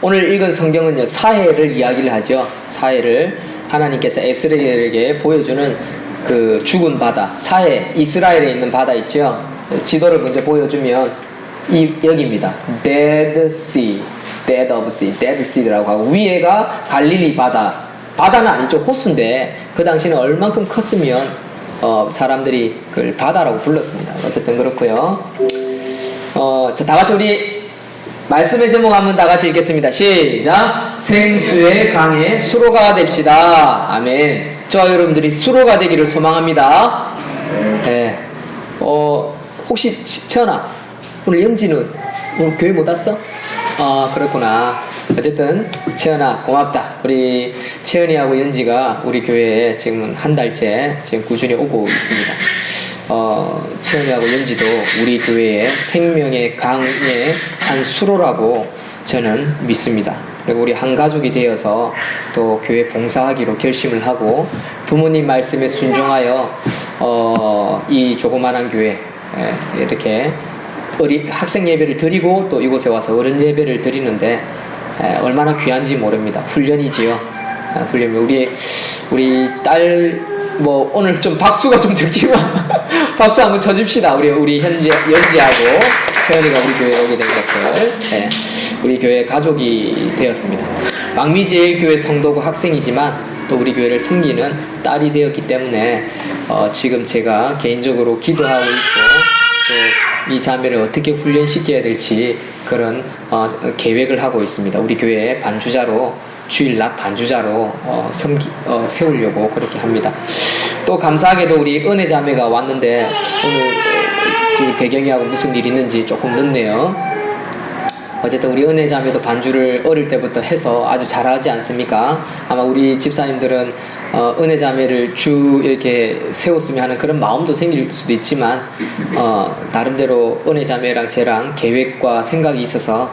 오늘 읽은 성경은요, 사해를 이야기를 하죠. 사해를 하나님께서 에스겔에게 보여주는 그 죽은 바다, 사해, 이스라엘에 있는 바다 있죠. 지도를 먼저 보여주면 여기입니다. Dead Sea, Dead of Sea, Dead Sea라고 하고, 위에가 갈릴리 바다. 바다는 아니죠, 호수인데 그 당시는 얼만큼 컸으면 사람들이 그걸 바다라고 불렀습니다. 어쨌든 그렇고요. 자, 다 같이 우리 말씀의 제목 한번 다 같이 읽겠습니다. 시작. 생수의 강에 수로가 됩시다. 아멘. 저와 여러분들이 수로가 되기를 소망합니다. 네. 혹시 채연아, 오늘 영지는 오늘 교회 못 왔어? 그렇구나. 어쨌든 채연아 고맙다. 우리 채연이하고 연지가 우리 교회에 지금 한 달째 지금 꾸준히 오고 있습니다. 채연이하고 연지도 우리 교회의 생명의 강의 한 수로라고 저는 믿습니다. 그리고 우리 한 가족이 되어서 또 교회 봉사하기로 결심을 하고 부모님 말씀에 순종하여 이 조그만한 교회 이렇게 학생 예배를 드리고 또 이곳에 와서 어른 예배를 드리는데 얼마나 귀한지 모릅니다. 훈련이지요. 훈련. 우리 딸 오늘 좀 박수가 좀 적지만 박수 한번 쳐줍시다. 우리 연지하고 채연이가 우리 교회에 오게 된 것을 우리 교회 가족이 되었습니다. 망미제일교회 성도고 학생이지만 또 우리 교회를 섬기는 딸이 되었기 때문에 지금 제가 개인적으로 기도하고 있고 또 이 자매를 어떻게 훈련시켜야 될지 그런 계획을 하고 있습니다. 우리 교회의 반주자로 주일 낮 반주자로 세우려고 그렇게 합니다. 또 감사하게도 우리 은혜 자매가 왔는데 오늘 그 배경이하고 무슨 일이 있는지 조금 늦네요. 어쨌든 우리 은혜 자매도 반주를 어릴 때부터 해서 아주 잘하지 않습니까? 아마 우리 집사님들은 은혜 자매를 이렇게 세웠으면 하는 그런 마음도 생길 수도 있지만 나름대로 은혜 자매랑 저랑 계획과 생각이 있어서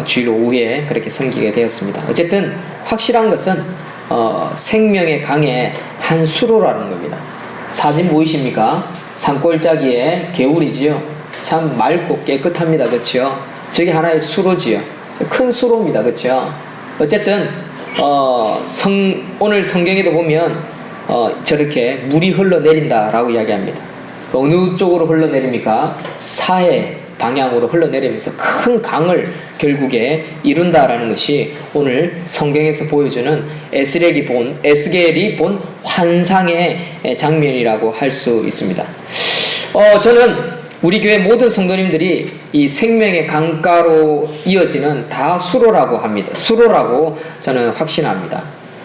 주일 오후에 그렇게 섬기게 되었습니다. 어쨌든 확실한 것은 생명의 강의 한 수로라는 겁니다. 사진 보이십니까? 산골짜기에 개울이지요. 참 맑고 깨끗합니다. 그렇죠? 저게 하나의 수로지요. 큰 수로입니다. 그렇죠? 어쨌든 오늘 성경에도 보면 저렇게 물이 흘러내린다라고 이야기합니다. 어느 쪽으로 흘러내립니까? 사해 방향으로 흘러내리면서 큰 강을 결국에 이룬다라는 것이 오늘 성경에서 보여주는 에스겔이 본 환상의 장면이라고 할 수 있습니다. 저는 우리 교회 모든 성도님들이 이 생명의 강가로 이어지는 다 수로라고 합니다. 수로라고 저는 확신합니다.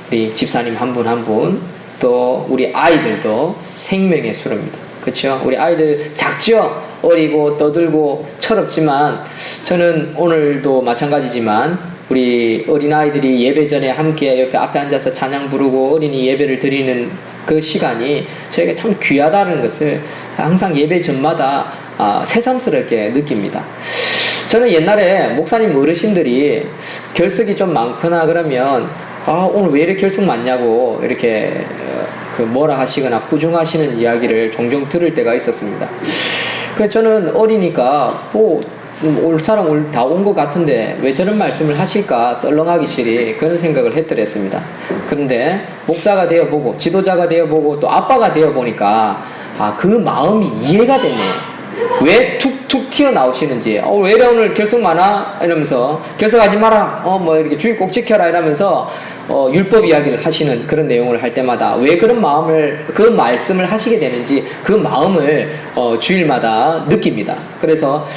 우리 집사님 한 분 한 분, 또 우리 아이들도 생명의 수로입니다. 그렇죠? 우리 아이들 작죠? 어리고 떠들고 철없지만 저는 오늘도 마찬가지지만 우리 어린아이들이 예배 전에 함께 옆에 앞에 앉아서 찬양 부르고 어린이 예배를 드리는 그 시간이 저에게 참 귀하다는 것을 항상 예배 전마다 새삼스럽게 느낍니다. 저는 옛날에 목사님 어르신들이 결석이 좀 많거나 그러면 오늘 왜 이렇게 결석 많냐고 이렇게 뭐라 하시거나 꾸중하시는 이야기를 종종 들을 때가 있었습니다. 그래서 저는 어리니까 올 사람 다 온 것 같은데 왜 저런 말씀을 하실까 썰렁하기 싫이 그런 생각을 했더랬습니다. 그런데 목사가 되어보고 지도자가 되어보고 또 아빠가 되어보니까 그 마음이 이해가 되네. 왜 툭툭 튀어나오시는지 왜 이래 오늘 결석 많아? 이러면서 결석하지 마라 이렇게 주의 꼭 지켜라 이러면서 율법 이야기를 하시는 그런 내용을 할 때마다 왜 그런 그 말씀을 하시게 되는지 그 마음을 주일마다 느낍니다. 그래서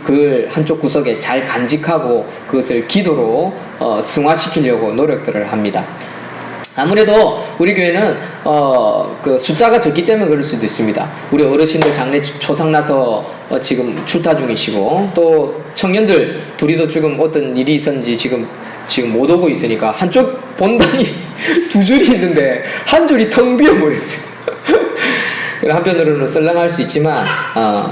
그 한쪽 구석에 잘 간직하고 그것을 기도로 승화시키려고 노력들을 합니다. 아무래도 우리 교회는 그 숫자가 적기 때문에 그럴 수도 있습니다. 우리 어르신들 장례 초상나서 지금 출타 중이시고 또 청년들 둘이도 지금 어떤 일이 있었는지 지금 못 오고 있으니까 한쪽 본당이 두 줄이 있는데 한 줄이 텅 비어버렸어요. 한편으로는 썰렁할 수 있지만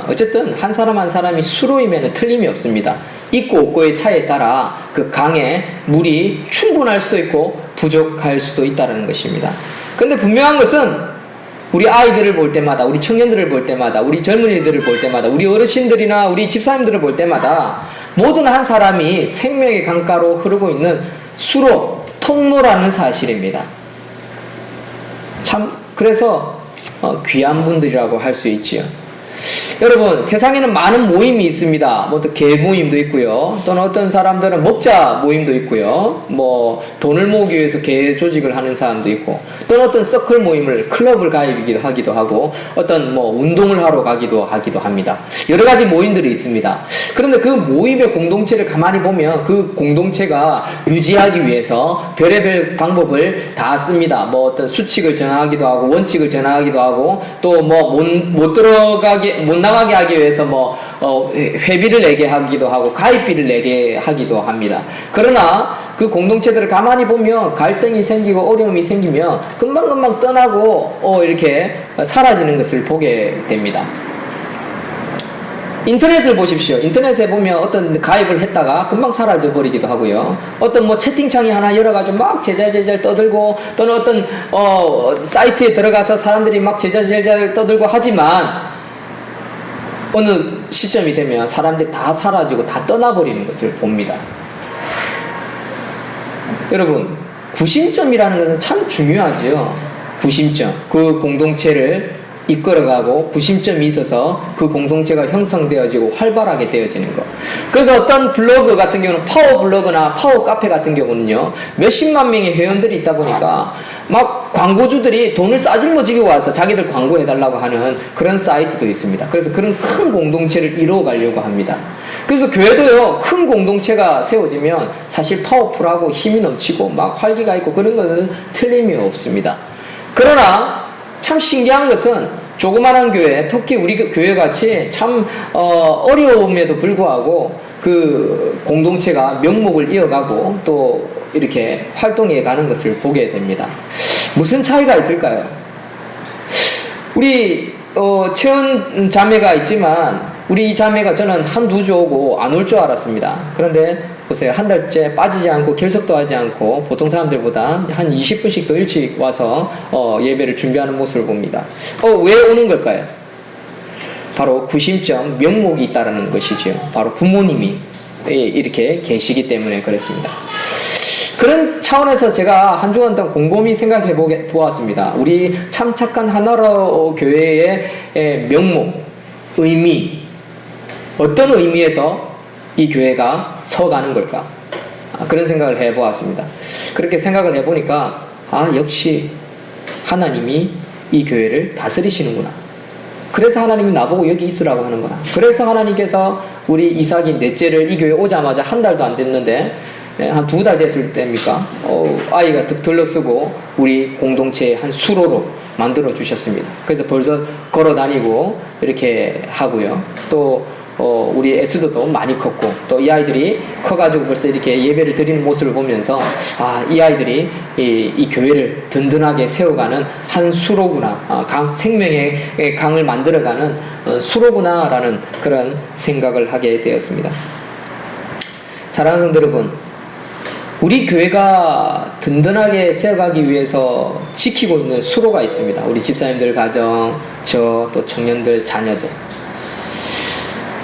어쨌든 한 사람 한 사람이 수로이면 틀림이 없습니다. 있고 없고의 차이에 따라 그 강에 물이 충분할 수도 있고 부족할 수도 있다는 것입니다. 그런데 분명한 것은 우리 아이들을 볼 때마다, 우리 청년들을 볼 때마다, 우리 젊은이들을 볼 때마다, 우리 어르신들이나 우리 집사님들을 볼 때마다 모든 한 사람이 생명의 강가로 흐르고 있는 수로, 통로라는 사실입니다. 참 그래서 귀한 분들이라고 할 수 있지요. 여러분, 세상에는 많은 모임이 있습니다. 뭐 개 모임도 있고요. 또는 어떤 사람들은 목자 모임도 있고요. 뭐 돈을 모으기 위해서 개 조직을 하는 사람도 있고, 또는 어떤 서클 모임을 클럽을 가입하기도 하고, 어떤 뭐 운동을 하러 가기도 합니다. 여러 가지 모임들이 있습니다. 그런데 그 모임의 공동체를 가만히 보면 그 공동체가 유지하기 위해서 별의별 방법을 다 씁니다. 뭐 어떤 수칙을 정하기도 하고, 원칙을 정하기도 하고, 또 뭐 못 나가게 하기 위해서 회비를 내게 하기도 하고 가입비를 내게 하기도 합니다. 그러나 그 공동체들을 가만히 보면 갈등이 생기고 어려움이 생기면 금방금방 떠나고 이렇게 사라지는 것을 보게 됩니다. 인터넷을 보십시오. 인터넷에 보면 어떤 가입을 했다가 금방 사라져 버리기도 하고요. 어떤 채팅창이 하나 열어가지고 막 제잘제잘 떠들고, 또는 어떤 사이트에 들어가서 사람들이 막 제잘제잘 떠들고 하지만 어느 시점이 되면 사람들이 다 사라지고 다 떠나버리는 것을 봅니다. 여러분, 구심점이라는 것은 참 중요하죠. 구심점. 그 공동체를 이끌어가고 구심점이 있어서 그 공동체가 형성되어지고 활발하게 되어지는 것. 그래서 어떤 블로그 같은 경우는 파워 블로그나 파워 카페 같은 경우는요, 몇십만 명의 회원들이 있다 보니까 막 광고주들이 돈을 싸질머지게 와서 자기들 광고해달라고 하는 그런 사이트도 있습니다. 그래서 그런 큰 공동체를 이루어 가려고 합니다. 그래서 교회도요, 큰 공동체가 세워지면 사실 파워풀하고 힘이 넘치고 막 활기가 있고 그런 것은 틀림이 없습니다. 그러나 참 신기한 것은 조그마한 교회, 특히 우리 교회 같이 참 어려움에도 불구하고 그 공동체가 명목을 이어가고 또 이렇게 활동해 가는 것을 보게 됩니다. 무슨 차이가 있을까요? 우리 채연 자매가 있지만 우리 이 자매가 저는 한두 주 오고 안 올 줄 알았습니다. 그런데 보세요. 한 달째 빠지지 않고 결석도 하지 않고 보통 사람들보다 한 20분씩 더 일찍 와서 예배를 준비하는 모습을 봅니다. 왜 오는 걸까요? 바로 구심점, 명목이 있다는 것이죠. 바로 부모님이 이렇게 계시기 때문에 그렇습니다. 그런 차원에서 제가 한 주간 동안 곰곰이 생각해 보았습니다. 우리 참 착한 하나로 교회의 명목, 의미, 어떤 의미에서 이 교회가 서가는 걸까? 그런 생각을 해보았습니다. 그렇게 생각을 해보니까 역시 하나님이 이 교회를 다스리시는구나. 그래서 하나님이 나보고 여기 있으라고 하는구나. 그래서 하나님께서 우리 이삭이 넷째를 이 교회에 오자마자 한 달도 안 됐는데 한 2달 됐을 때입니까? 아이가 들러쓰고 우리 공동체의 한 수로로 만들어 주셨습니다. 그래서 벌써 걸어 다니고 이렇게 하고요. 또 우리 에스더도 많이 컸고 또 이 아이들이 커가지고 벌써 이렇게 예배를 드리는 모습을 보면서 이 아이들이 이 교회를 든든하게 세워가는 한 수로구나, 생명의 강을 만들어가는 수로구나라는 그런 생각을 하게 되었습니다. 사랑하는 성도 여러분, 우리 교회가 든든하게 세워가기 위해서 지키고 있는 수로가 있습니다. 우리 집사님들 가정, 또 청년들, 자녀들.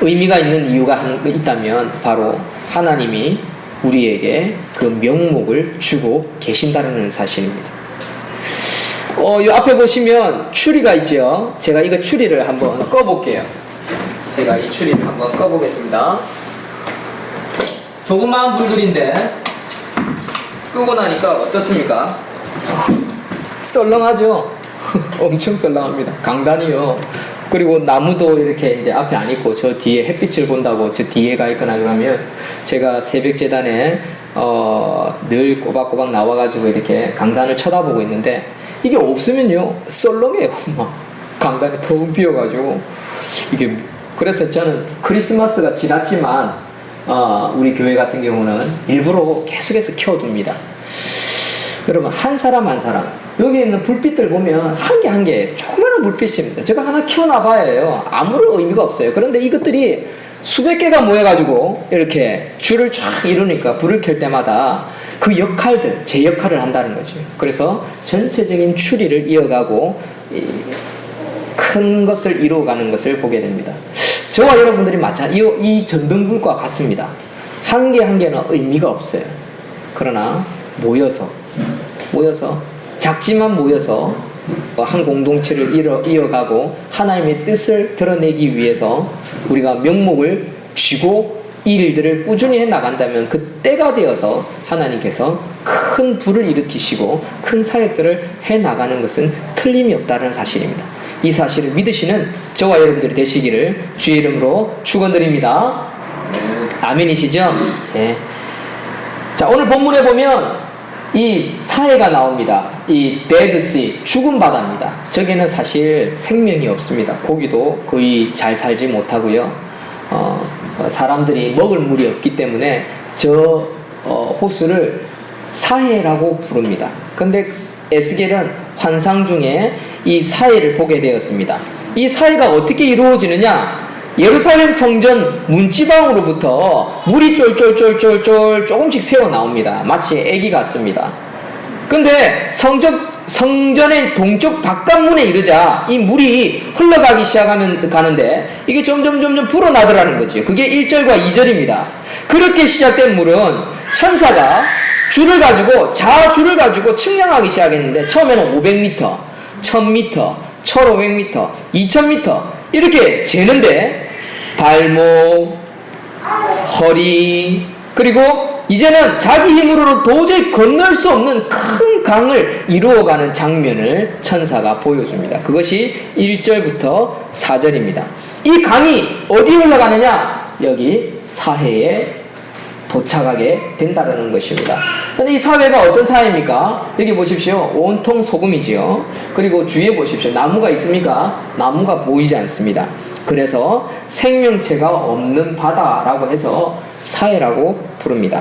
의미가 있는 이유가 있다면 바로 하나님이 우리에게 그 명목을 주고 계신다는 사실입니다. 이 앞에 보시면 추리가 있죠. 제가 이거 추리를 한번 꺼볼게요. 제가 이 추리를 한번 꺼보겠습니다. 조그마한 불들인데 끄고 나니까 어떻습니까? 썰렁하죠? 엄청 썰렁합니다. 강단이요. 그리고 나무도 이렇게 이제 앞에 안 있고 저 뒤에 햇빛을 본다고 저 뒤에 가 있거나 그러면 제가 새벽 재단에 늘 꼬박꼬박 나와가지고 이렇게 강단을 쳐다보고 있는데 이게 없으면요 썰렁해요. 막 강단이 텅 비어가지고 이게. 그래서 저는 크리스마스가 지났지만 우리 교회 같은 경우는 일부러 계속해서 켜둡니다. 여러분, 한 사람 한 사람 여기 있는 불빛들 보면 한 개 한 개 조그마한 불빛입니다. 제가 하나 켜놔봐요. 아무런 의미가 없어요. 그런데 이것들이 수백 개가 모여가지고 이렇게 줄을 쫙 이루니까 불을 켤 때마다 그 역할들, 제 역할을 한다는 거죠. 그래서 전체적인 추리를 이어가고 큰 것을 이루어가는 것을 보게 됩니다. 저와 여러분들이 이 전등불과 같습니다. 한 개 한 개는 의미가 없어요. 그러나 모여서 작지만 모여서 한 공동체를 이어가고 하나님의 뜻을 드러내기 위해서 우리가 명목을 쥐고 이 일들을 꾸준히 해나간다면 그 때가 되어서 하나님께서 큰 불을 일으키시고 큰 사역들을 해나가는 것은 틀림이 없다는 사실입니다. 이 사실을 믿으시는 저와 여러분들이 되시기를 주의 이름으로 축원드립니다. 아멘이시죠? 네. 자, 오늘 본문에 보면 이 사해가 나옵니다. 이 Dead Sea, 죽은 바다입니다. 저기는 사실 생명이 없습니다. 고기도 거의 잘 살지 못하고요. 사람들이 먹을 물이 없기 때문에 저 호수를 사해라고 부릅니다. 근데 에스겔은 환상 중에 이 사해를 보게 되었습니다. 이 사해가 어떻게 이루어지느냐? 예루살렘 성전 문지방으로부터 물이 쫄쫄쫄쫄쫄 조금씩 새어 나옵니다. 마치 애기 같습니다. 근데 성전의 동쪽 바깥문에 이르자 이 물이 흘러가기 가는데 이게 점점 불어나더라는 거죠. 그게 1절과 2절입니다. 그렇게 시작된 물은 천사가 자줄을 가지고 측량하기 시작했는데 처음에는 500m, 1000m, 1500m, 2000m 이렇게 재는데 발목, 허리, 그리고 이제는 자기 힘으로는 도저히 건널 수 없는 큰 강을 이루어가는 장면을 천사가 보여줍니다. 그것이 1절부터 4절입니다. 이 강이 어디에 흘러가느냐? 여기 사해에 도착하게 된다는 것입니다. 근데 이 사회가 어떤 사회입니까? 여기 보십시오. 온통 소금이지요. 그리고 주위에 보십시오. 나무가 있습니까? 나무가 보이지 않습니다. 그래서 생명체가 없는 바다라고 해서 사해라고 부릅니다.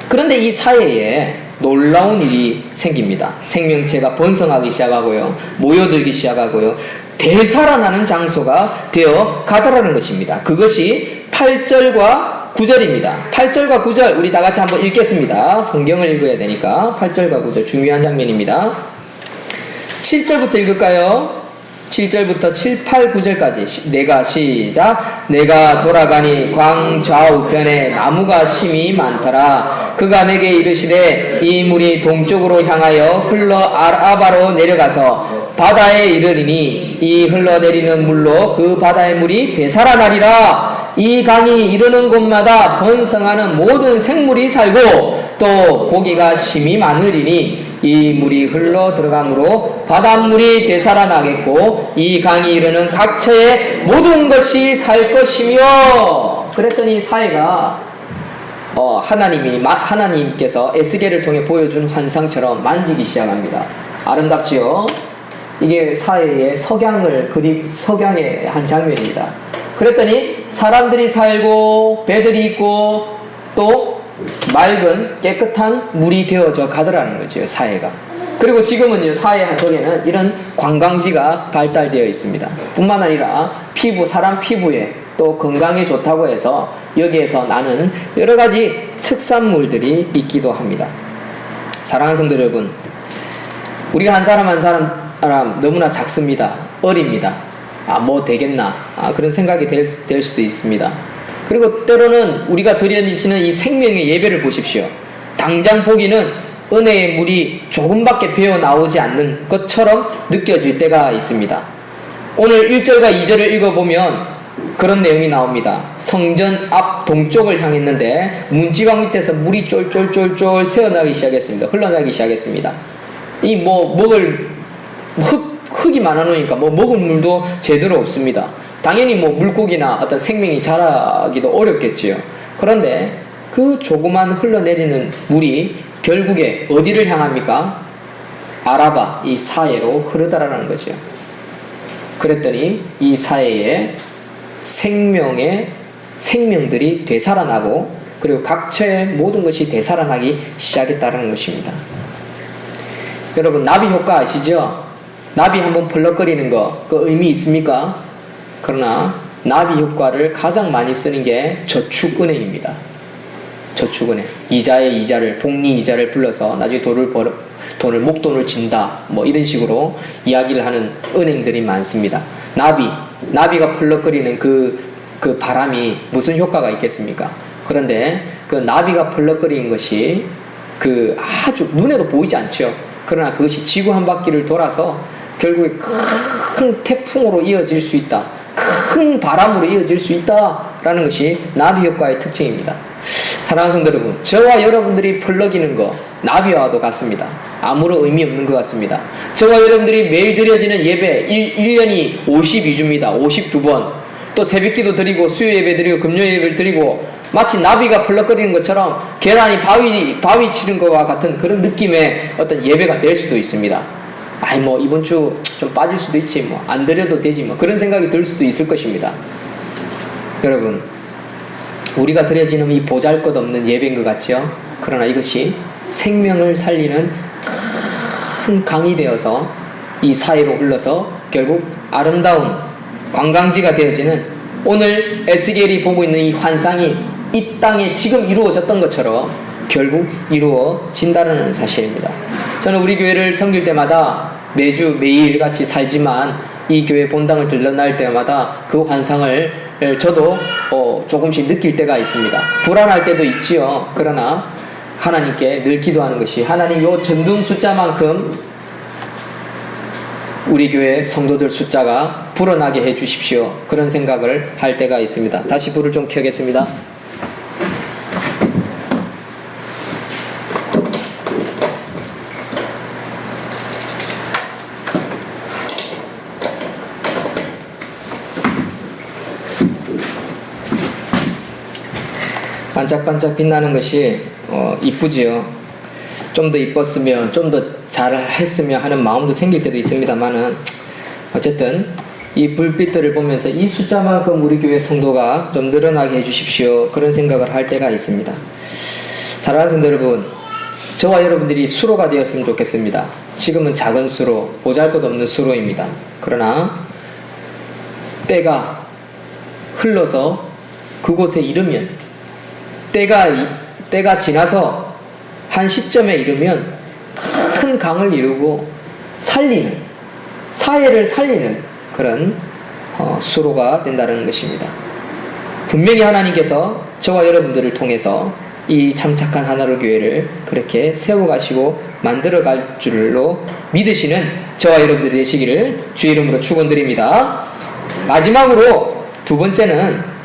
그런데 이 사해에 놀라운 일이 생깁니다. 생명체가 번성하기 시작하고요. 모여들기 시작하고요. 되살아나는 장소가 되어 가더라는 것입니다. 그것이 8절과 9절입니다. 8절과 9절 우리 다 같이 한번 읽겠습니다. 성경을 읽어야 되니까 8절과 9절 중요한 장면입니다. 7절부터 읽을까요? 7절부터 7, 8, 9절까지 내가 돌아가니 광 좌우편에 나무가 심이 많더라. 그가 내게 이르시되 이 물이 동쪽으로 향하여 흘러 아라바로 내려가서 바다에 이르리니 이 흘러내리는 물로 그 바다의 물이 되살아나리라. 이 강이 이르는 곳마다 번성하는 모든 생물이 살고 또 고기가 심이 많으리니 이 물이 흘러 들어가므로 바닷물이 되살아나겠고 이 강이 이르는 각처의 모든 것이 살 것이며. 그랬더니 사해가 하나님께서 에스겔을 통해 보여준 환상처럼 만지기 시작합니다. 아름답지요? 이게 사해의 석양의 한 장면입니다. 그랬더니 사람들이 살고 배들이 있고 또 맑은 깨끗한 물이 되어져 가더라는 거죠. 사해가. 그리고 지금은요, 사해 한쪽에는 이런 관광지가 발달되어 있습니다. 뿐만 아니라 사람 피부에 또 건강에 좋다고 해서 여기에서 나는 여러 가지 특산물들이 있기도 합니다. 사랑하는 성도 여러분, 우리가 한 사람 한 사람 너무나 작습니다. 어립니다. 뭐 되겠나, 그런 생각이 될 수도 있습니다. 그리고 때로는 우리가 드려지시는 이 생명의 예배를 보십시오. 당장 보기는 은혜의 물이 조금밖에 배어 나오지 않는 것처럼 느껴질 때가 있습니다. 오늘 1절과 2절을 읽어보면 그런 내용이 나옵니다. 성전 앞 동쪽을 향했는데 문지방 밑에서 물이 쫄쫄쫄쫄 새어나기 시작했습니다. 흘러나기 시작했습니다. 이 먹을 흙이 많아 놓으니까 먹을 물도 제대로 없습니다. 당연히 물고기나 어떤 생명이 자라기도 어렵겠지요. 그런데 그 조그만 흘러내리는 물이 결국에 어디를 향합니까? 아라바, 이 사해로 흐르다라는 거죠. 그랬더니 이 사해에 생명들이 되살아나고 그리고 각처의 모든 것이 되살아나기 시작했다는 것입니다. 여러분, 나비 효과 아시죠? 나비 한번 펄럭거리는 거, 그 의미 있습니까? 그러나 나비 효과를 가장 많이 쓰는 게 저축은행입니다. 저축은행. 복리 이자를 불러서 나중에 목돈을 진다. 이런 식으로 이야기를 하는 은행들이 많습니다. 나비가 펄럭거리는 그 바람이 무슨 효과가 있겠습니까? 그런데 그 나비가 펄럭거리는 것이 그 아주 눈에도 보이지 않죠. 그러나 그것이 지구 한 바퀴를 돌아서 결국에 큰 태풍으로 이어질 수 있다. 큰 바람으로 이어질 수 있다라는 것이 나비 효과의 특징입니다. 사랑하는 성도 여러분, 저와 여러분들이 펄럭이는 거 나비와도 같습니다. 아무런 의미 없는 것 같습니다. 저와 여러분들이 매일 드려지는 예배 1년이 52주입니다. 52번. 또 새벽기도 드리고 수요 예배 드리고 금요 예배를 드리고 마치 나비가 펄럭거리는 것처럼 계란이 바위 치는 것과 같은 그런 느낌의 어떤 예배가 될 수도 있습니다. 아이 뭐 이번 주 좀 빠질 수도 있지 뭐 안 드려도 되지 뭐 그런 생각이 들 수도 있을 것입니다. 여러분, 우리가 드려지는 이 보잘것없는 예배인 것 같죠? 그러나 이것이 생명을 살리는 큰 강이 되어서 이 사이로 흘러서 결국 아름다운 관광지가 되어지는 오늘 에스겔이 보고 있는 이 환상이 이 땅에 지금 이루어졌던 것처럼 결국 이루어진다는 사실입니다. 저는 우리 교회를 섬길 때마다 매주 매일 같이 살지만 이 교회 본당을 들러날 때마다 그 환상을 저도 조금씩 느낄 때가 있습니다. 불안할 때도 있지요. 그러나 하나님께 늘 기도하는 것이 하나님 요 전등 숫자만큼 우리 교회 성도들 숫자가 불어나게 해 주십시오. 그런 생각을 할 때가 있습니다. 다시 불을 좀 켜겠습니다. 반짝반짝 빛나는 것이 이쁘지요. 좀 더 이뻤으면 좀 더 잘했으면 하는 마음도 생길 때도 있습니다만은 어쨌든 이 불빛들을 보면서 이 숫자만큼 우리 교회 성도가 좀 늘어나게 해주십시오. 그런 생각을 할 때가 있습니다. 사랑하는 성도 여러분, 저와 여러분들이 수로가 되었으면 좋겠습니다. 지금은 작은 수로, 보잘것없는 수로입니다. 그러나 때가 흘러서 그곳에 이르면 때가 지나서 한 시점에 이르면 큰 강을 이루고 살리는, 사회를 살리는 그런 수로가 된다는 것입니다. 분명히 하나님께서 저와 여러분들을 통해서 이 참 착한 하나로 교회를 그렇게 세워가시고 만들어갈 줄로 믿으시는 저와 여러분들이 되시기를 주의 이름으로 축원드립니다. 마지막으로 두 번째는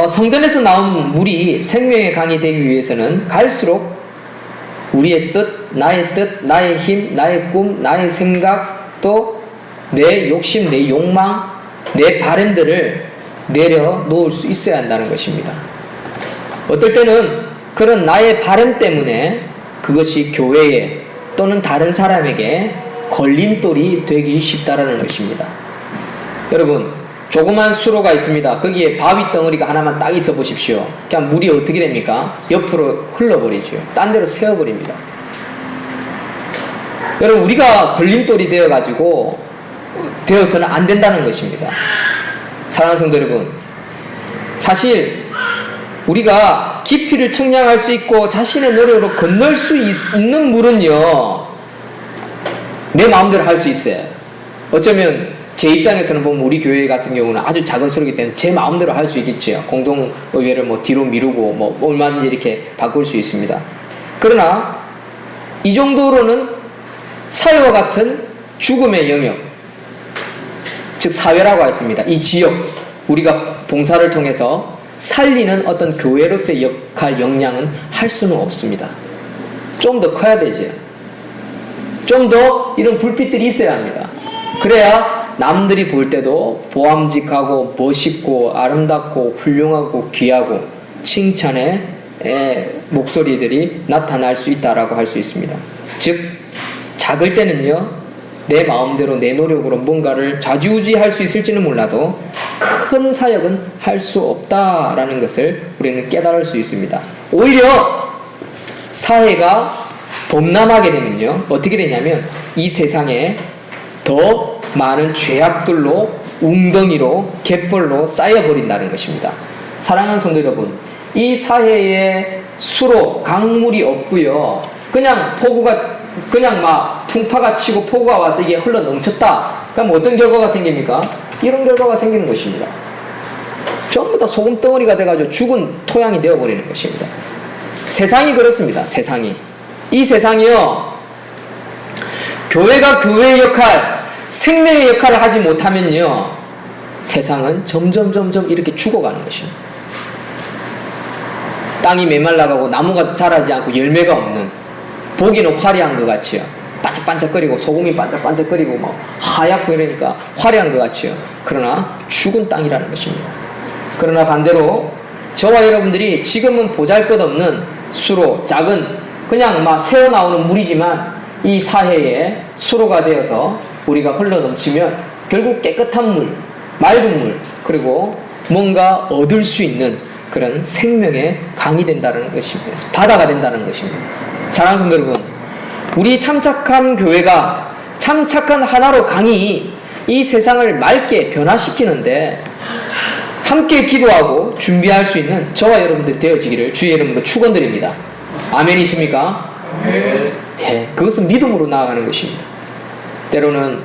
성전에서 나온 물이 생명의 강이 되기 위해서는 갈수록 우리의 뜻, 나의 힘, 나의 꿈, 나의 생각, 또 내 욕심, 내 욕망, 내 바램들을 내려놓을 수 있어야 한다는 것입니다. 어떨 때는 그런 나의 바램 때문에 그것이 교회에 또는 다른 사람에게 걸림돌이 되기 쉽다라는 것입니다. 여러분, 조그만 수로가 있습니다. 거기에 바위 덩어리가 하나만 딱 있어 보십시오. 그냥 물이 어떻게 됩니까? 옆으로 흘러버리죠. 딴 데로 세워버립니다. 여러분, 우리가 걸림돌이 되어서는 안 된다는 것입니다. 사랑하는 성도 여러분, 사실 우리가 깊이를 청량할 수 있고 자신의 노력으로 건널 수 있는 물은요, 내 마음대로 할 수 있어요. 어쩌면 제 입장에서는 보면 우리 교회 같은 경우는 아주 작은 수로이기 때문에 제 마음대로 할 수 있겠죠. 공동의회를 뭐 뒤로 미루고 뭐 얼마든지 이렇게 바꿀 수 있습니다. 그러나 이 정도로는 사회와 같은 죽음의 영역, 즉 사회라고 했습니다. 이 지역, 우리가 봉사를 통해서 살리는 어떤 교회로서의 역할, 역량은 할 수는 없습니다. 좀 더 커야 되죠. 좀 더 이런 불빛들이 있어야 합니다. 그래야 남들이 볼 때도 보암직하고 멋있고 아름답고 훌륭하고 귀하고 칭찬의 목소리들이 나타날 수 있다라고 할 수 있습니다. 즉 작을 때는요, 내 마음대로 내 노력으로 뭔가를 좌지우지할 수 있을지는 몰라도 큰 사역은 할 수 없다라는 것을 우리는 깨달을 수 있습니다. 오히려 사회가 범람하게 되면요, 어떻게 되냐면 이 세상에 더 많은 죄악들로 웅덩이로 갯벌로 쌓여버린다는 것입니다. 사랑하는 성도 여러분, 이 사회에 수로 강물이 없고요, 그냥 막 풍파가 치고 폭우가 와서 이게 흘러 넘쳤다. 그럼 어떤 결과가 생깁니까? 이런 결과가 생기는 것입니다. 전부 다 소금 덩어리가 돼가지고 죽은 토양이 되어버리는 것입니다. 세상이 그렇습니다. 세상이. 이 세상이요, 교회가 교회의 역할, 생명의 역할을 하지 못하면요, 세상은 점점 이렇게 죽어가는 것입니다. 땅이 메말라가고 나무가 자라지 않고 열매가 없는, 보기는 화려한 것 같이요, 반짝반짝거리고 소금이 반짝반짝거리고 막 하얗고 이러니까 화려한 것 같이요, 그러나 죽은 땅이라는 것입니다. 그러나 반대로 저와 여러분들이 지금은 보잘것없는 수로 작은 그냥 막 새어나오는 물이지만 이 사해에 수로가 되어서 우리가 흘러넘치면 결국 깨끗한 물, 맑은 물, 그리고 뭔가 얻을 수 있는 그런 생명의 강이 된다는 것입니다. 바다가 된다는 것입니다. 사랑하는 성도 여러분, 우리 참착한 교회가 참착한 하나로 강이 이 세상을 맑게 변화시키는데 함께 기도하고 준비할 수 있는 저와 여러분들이 되어지기를 주의 이름으로 축원드립니다. 아멘이십니까? 예, 그것은 믿음으로 나아가는 것입니다. 때로는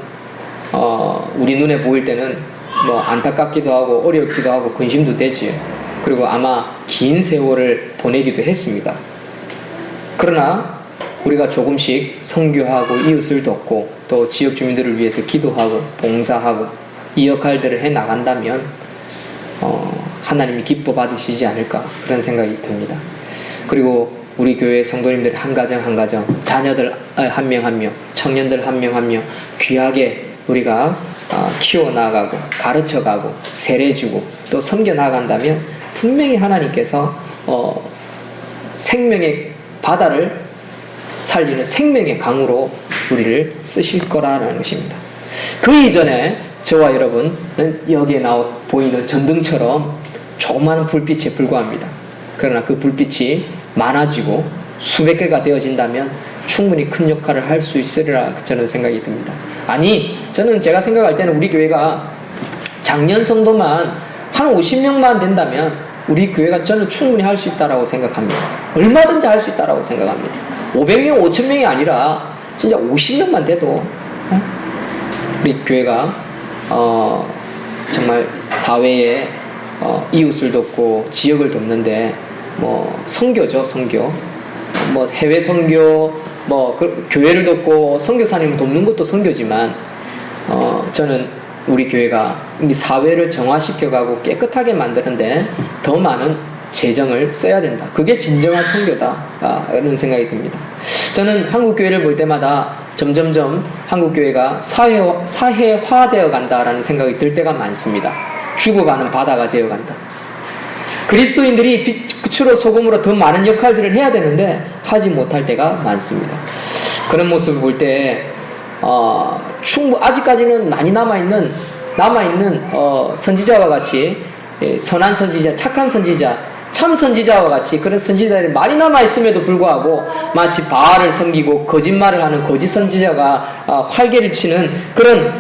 우리 눈에 보일 때는 뭐 안타깝기도 하고 어렵기도 하고 근심도 되지요. 그리고 아마 긴 세월을 보내기도 했습니다. 그러나 우리가 조금씩 선교하고 이웃을 돕고 또 지역 주민들을 위해서 기도하고 봉사하고 이 역할들을 해 나간다면 하나님이 기뻐 받으시지 않을까, 그런 생각이 듭니다. 그리고 우리 교회 성도님들 한 가정 한 가정, 자녀들 한 명 한 명, 청년들 한 명 한 명 귀하게 우리가 키워나가고 가르쳐가고 세례주고 또 섬겨나간다면 분명히 하나님께서 생명의 바다를 살리는 생명의 강으로 우리를 쓰실 거라는 것입니다. 그 이전에 저와 여러분은 여기에 보이는 전등처럼 조그마한 불빛에 불과합니다. 그러나 그 불빛이 많아지고 수백 개가 되어진다면 충분히 큰 역할을 할 수 있으리라 저는 생각이 듭니다. 아니, 제가 생각할 때는 우리 교회가 작년 성도만 한 50명만 된다면 우리 교회가 저는 충분히 할 수 있다라고 생각합니다. 얼마든지 할 수 있다라고 생각합니다. 500명, 5000명이 아니라 진짜 50명만 돼도 우리 교회가 정말 사회에 이웃을 돕고 지역을 돕는데 뭐 선교죠, 선교. 뭐 해외 선교, 교회를 돕고 선교사님을 돕는 것도 선교지만 저는 우리 교회가 이 사회를 정화시켜가고 깨끗하게 만드는데 더 많은 재정을 써야 된다. 그게 진정한 선교다, 이런 생각이 듭니다. 저는 한국 교회를 볼 때마다 점점점 한국 교회가 사회화되어 간다라는 생각이 들 때가 많습니다. 죽어가는 바다가 되어 간다. 그리스도인들이 빛으로 소금으로 더 많은 역할들을 해야 되는데 하지 못할 때가 많습니다. 그런 모습을 볼 때 아직까지는 많이 남아있는 선지자와 같이 선한 선지자, 착한 선지자, 참 선지자와 같이 그런 선지자들이 많이 남아있음에도 불구하고 마치 바알을 섬기고 거짓말을 하는 거짓 선지자가 활개를 치는 그런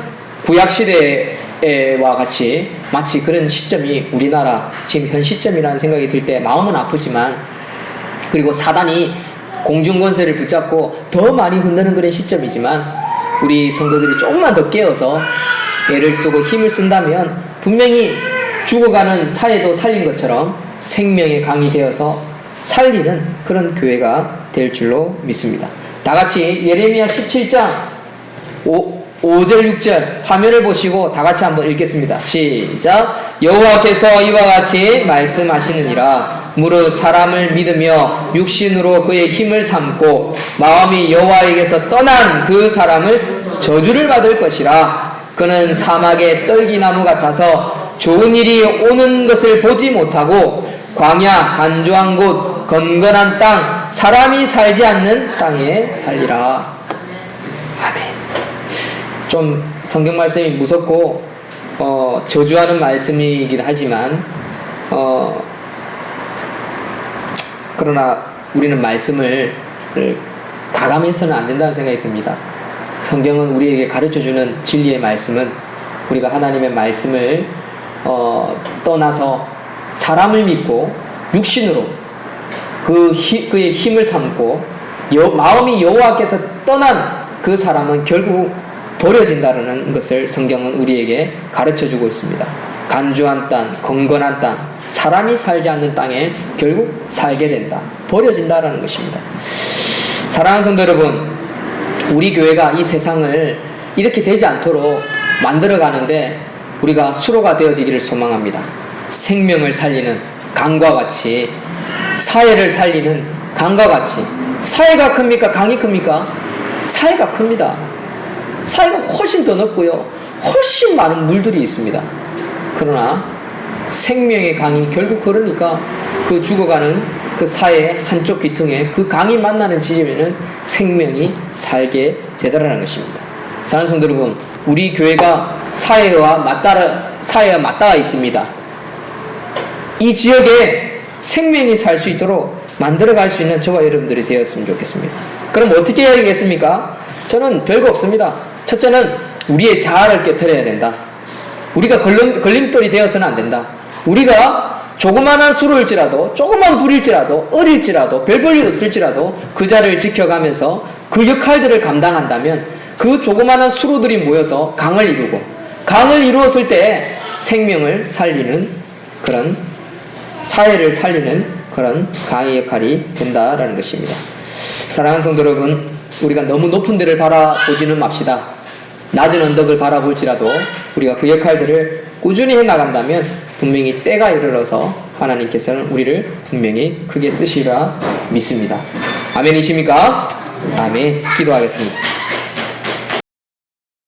구약시대와 같이 마치 그런 시점이 우리나라 지금 현 시점이라는 생각이 들 때 마음은 아프지만, 그리고 사단이 공중권세를 붙잡고 더 많이 흔드는 그런 시점이지만 우리 성도들이 조금만 더 깨어서 애를 쓰고 힘을 쓴다면 분명히 죽어가는 사회도 살린 것처럼 생명의 강이 되어서 살리는 그런 교회가 될 줄로 믿습니다. 다같이 예레미야 17장 5절 6절 화면을 보시고 다같이 한번 읽겠습니다. 시작. 여호와께서 이와 같이 말씀하시느니라. 무릇 사람을 믿으며 육신으로 그의 힘을 삼고 마음이 여호와에게서 떠난 그 사람을 저주를 받을 것이라. 그는 사막의 떨기나무 같아서 좋은 일이 오는 것을 보지 못하고 광야 간조한 곳 건건한 땅 사람이 살지 않는 땅에 살리라. 아멘. 좀 성경 말씀이 무섭고 저주하는 말씀이긴 하지만 그러나 우리는 말씀을 가감해서는 안 된다는 생각이 듭니다. 성경은 우리에게 가르쳐주는 진리의 말씀은 우리가 하나님의 말씀을 떠나서 사람을 믿고 육신으로 그의 힘을 삼고 마음이 여호와께서 떠난 그 사람은 결국 버려진다는 것을 성경은 우리에게 가르쳐주고 있습니다. 간주한 땅, 건건한 땅, 사람이 살지 않는 땅에 결국 살게 된다. 버려진다라는 것입니다. 사랑하는 성도 여러분, 우리 교회가 이 세상을 이렇게 되지 않도록 만들어가는데 우리가 수로가 되어지기를 소망합니다. 생명을 살리는 강과 같이, 사회를 살리는 강과 같이. 사회가 큽니까? 강이 큽니까? 사회가 큽니다. 사회가 훨씬 더 넓고요, 훨씬 많은 물들이 있습니다. 그러나 생명의 강이 결국 그러니까 그 죽어가는 그 사회의 한쪽 귀퉁에 그 강이 만나는 지점에는 생명이 살게 되더라는 것입니다. 사랑하는 성도 여러분, 우리 교회가 사회와 맞닿아 있습니다. 이 지역에 생명이 살 수 있도록 만들어갈 수 있는 저와 여러분들이 되었으면 좋겠습니다. 그럼 어떻게 해야겠습니까? 저는 별거 없습니다. 첫째는 우리의 자아를 깨트려야 된다. 우리가 걸림돌이 되어서는 안 된다. 우리가 조그마한 수로일지라도, 조그만 불일지라도, 어릴지라도, 별 볼 일 없을지라도 그 자리를 지켜가면서 그 역할들을 감당한다면 그 조그마한 수로들이 모여서 강을 이루고, 강을 이루었을 때 생명을 살리는 그런, 사회를 살리는 그런 강의 역할이 된다라는 것입니다. 사랑하는 성도 여러분, 우리가 너무 높은 데를 바라보지는 맙시다. 낮은 언덕을 바라볼지라도 우리가 그 역할들을 꾸준히 해나간다면 분명히 때가 이르러서 하나님께서는 우리를 분명히 크게 쓰시리라 믿습니다. 아멘이십니까? 아멘. 기도하겠습니다.